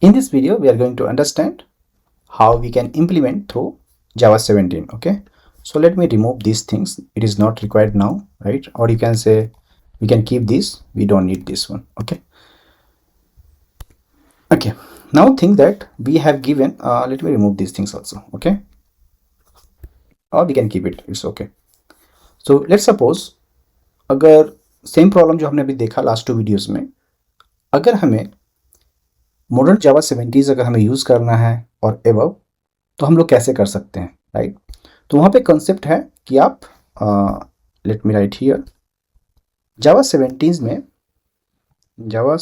In this video, we are going to understand how we can implement through Java 17. Okay, so let me remove these things. It is not required now, right? Or you can say we can keep this. We don't need this one. Okay. Now think that we have given. Let me remove these things also. Okay, or we can keep it. It's okay. So let's suppose अगर same problem जो हमने अभी देखा last 2 videos में, अगर हमें modern जावा 17 अगर हमें यूज़ करना है और एबव, तो हम लोग कैसे कर सकते हैं, राइट? तो वहाँ पे कंसेप्ट है कि आप लेट मी राइट हियर जावा 17 में जावा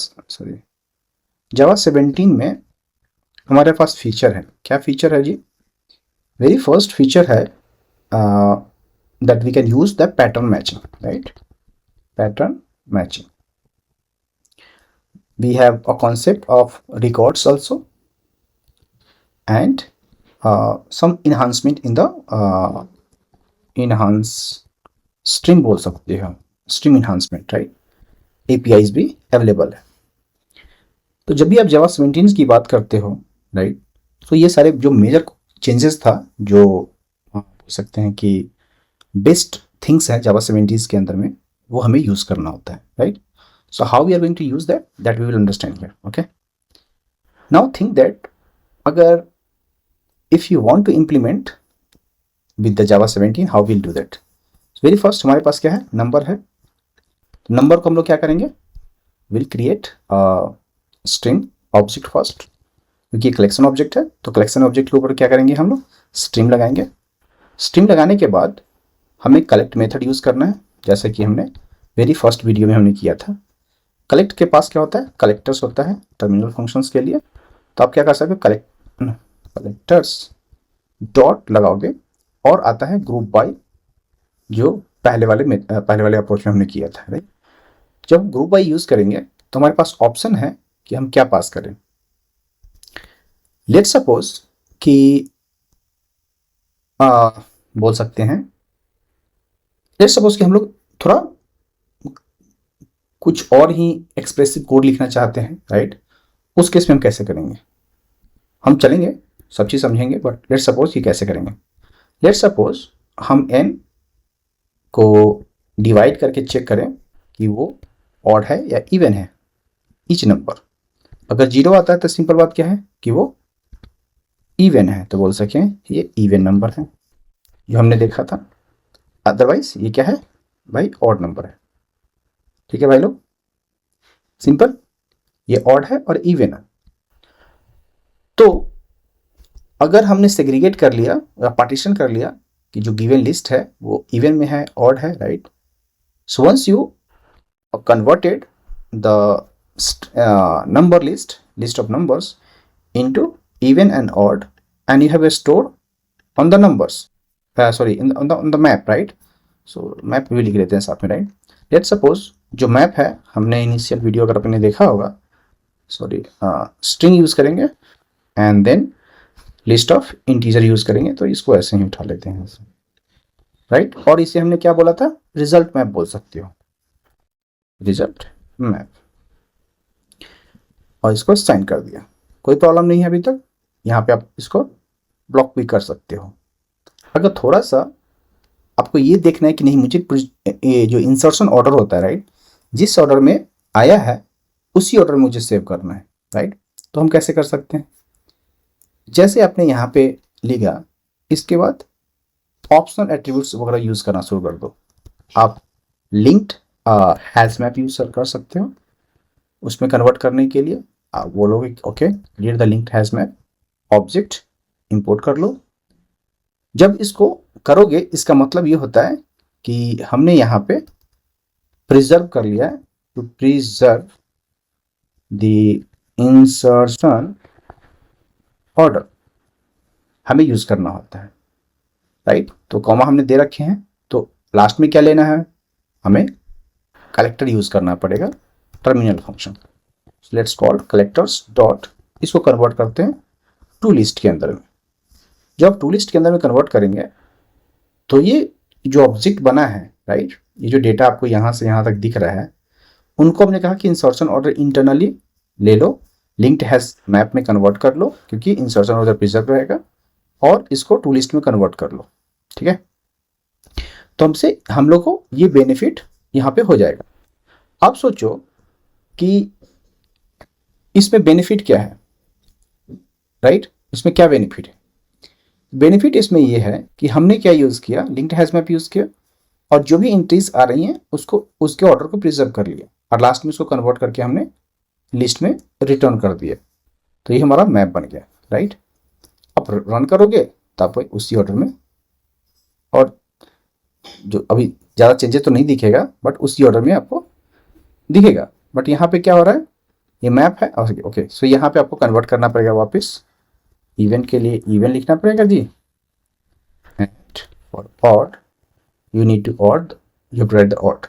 17 में हमारे पास फीचर है. क्या फीचर है जी? वेरी फर्स्ट फीचर है that we can use the pattern matching, right? Pattern matching. We have a concept of records also and some enhancement in the enhance string बोल सकते हैं, string enhancement, right? APIs भी available है. तो जब भी आप जावा 17 की बात करते हो, राइट, तो ये सारे जो मेजर चेंजेस था, जो बोल सकते हैं कि बेस्ट थिंग्स है जावा 17 के अंदर में, वो हमें यूज़ करना होता है, right? So how we are going to use that we will understand here. Okay, now think that agar if you want to implement with the Java 17, how we'll do that? So very first हमारे पास क्या है? Number है. Number को हम लोग क्या करेंगे? We'll create a string object first, क्योंकि कलेक्शन ऑब्जेक्ट है, तो कलेक्शन ऑब्जेक्ट के ऊपर क्या करेंगे हम लोग? स्ट्रिंग लगाएंगे. स्ट्रिंग लगाने के बाद हमें कलेक्ट मेथड यूज करना है, जैसे कि हमने वेरी फर्स्ट वीडियो में हमने किया था. कलेक्ट के पास क्या होता है? कलेक्टर्स होता है टर्मिनल फंक्शंस के लिए. तो आप क्या कर सकते हो? कलेक्टर्स डॉट लगाओगे और आता है ग्रुप बाय, जो पहले वाले अप्रोच में हमने किया था, राइट? जब ग्रुप बाय यूज करेंगे तो हमारे पास ऑप्शन है कि हम क्या पास करें. लेट्स सपोज कि बोल सकते हैं, लेट्स सपोज कि हम लोग थोड़ा कुछ और ही एक्सप्रेसिव कोड लिखना चाहते हैं, राइट? उस केस में हम कैसे करेंगे? हम चलेंगे, सब चीज़ समझेंगे, बट लेट्स सपोज ये कैसे करेंगे. लेट्स सपोज हम n को डिवाइड करके चेक करें कि वो ऑड है या इवन है. ईच नंबर अगर 0 आता है तो सिंपल बात क्या है कि वो इवन है, तो बोल सकें ये इवन नंबर है, जो हमने देखा था. अदरवाइज ये क्या है भाई? ऑड नंबर है. ठीक है भाई लोग, सिंपल. ये ऑड है और इवन है. तो अगर हमने सेग्रीगेट कर लिया या पार्टीशन कर लिया कि जो गिवन लिस्ट है वो इवन में है, ऑड है, right? So once you converted the number list of numbers into even and odd, and you have store on the numbers, sorry on the map, right? So map भी लिख लेते हैं साथ में, राइट? लेट्स सपोज जो map है, हमने initial video अगर आपने देखा होगा, सॉरी, स्ट्रिंग यूज करेंगे and then list of integer use करेंगे. तो इसको ऐसे ही उठा लेते हैं, राइट? और इसे हमने क्या बोला था? रिजल्ट मैप बोल सकते हो, रिजल्ट मैप. और इसको साइन कर दिया, कोई प्रॉब्लम नहीं है अभी तक. यहाँ पे आप इसको ब्लॉक भी कर सकते हो. अगर थोड़ा सा आपको ये देखना है कि नहीं, मुझे ये जो इंसर्शन ऑर्डर होता है, राइट, जिस ऑर्डर में आया है उसी ऑर्डर में मुझे सेव करना है, राइट? तो हम कैसे कर सकते हैं? जैसे आपने यहाँ पे लिखा, इसके बाद ऑप्शनल एट्रीब्यूट्स वगैरह यूज करना शुरू कर दो. आप लिंक्ड हैश मैप यूज कर सकते हो. उसमें कन्वर्ट करने के लिए आप बोलोगे okay create the linked hash map object, import कर लो. जब इसको करोगे, इसका मतलब ये होता है कि हमने यहाँ पे प्रिजर्व कर लिया है. To preserve the insertion order हमें यूज करना होता है, राइट? तो कॉमा हमने दे रखे हैं, तो लास्ट में क्या लेना है? हमें कलेक्टर यूज करना पड़ेगा, terminal function. Let's call collectors dot, इसको कन्वर्ट करते हैं टू लिस्ट के अंदर में. जब आप टू लिस्ट के अंदर में कन्वर्ट करेंगे तो ये जो ऑब्जेक्ट बना है, राइट, ये जो डेटा आपको यहाँ से यहाँ तक दिख रहा है, उनको हमने कहा कि इंसर्शन ऑर्डर इंटरनली ले लो लिंक्ड हैश मैप में कन्वर्ट कर लो, क्योंकि इंसर्शन उधर प्रिजर्व रहेगा, और इसको टू लिस्ट में कन्वर्ट कर लो। ठीक है, तो हमसे हम लोग को ये बेनिफिट यहाँ पे हो जाएगा। अब सोचो कि इसमें बेनिफिट क्या है, राइट? इसमें क्या बेनिफिट है? बेनिफिट इसमें ये है कि हमने क्या यूज़ किया, लिंक्ड हैश मैप यूज़ किया, और जो भी एंट्रीज आ रही हैं उसको, उसके ऑर्डर को प्रिजर्व कर लिया, और लास्ट में उसको कन्वर्ट करके हमने लिस्ट में रिटर्न कर दिया। तो ये हमारा मैप बन गया, राइट? अब रन करोगे तो आपको उसी ऑर्डर में, और जो अभी ज़्यादा चेंजेस तो नहीं दिखेगा, बट उसी ऑर्डर में आपको दिखेगा। बट यहाँ पे क्या हो रहा है, ये मैप है, ओके। सो यहाँ पे आपको कन्वर्ट करना पड़ेगा वापस, इवेंट के लिए इवेंट लिखना पड़ेगा जी, and for odd you need to odd, you have to write the odd.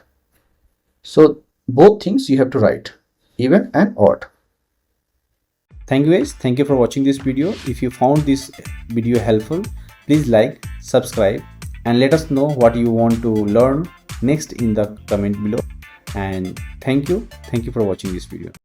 So both things you have to write, even and odd. Thank you guys, thank you for watching this video. If you found this video helpful, please like, subscribe, and let us know what you want to learn next in the comment below. And thank you for watching this video.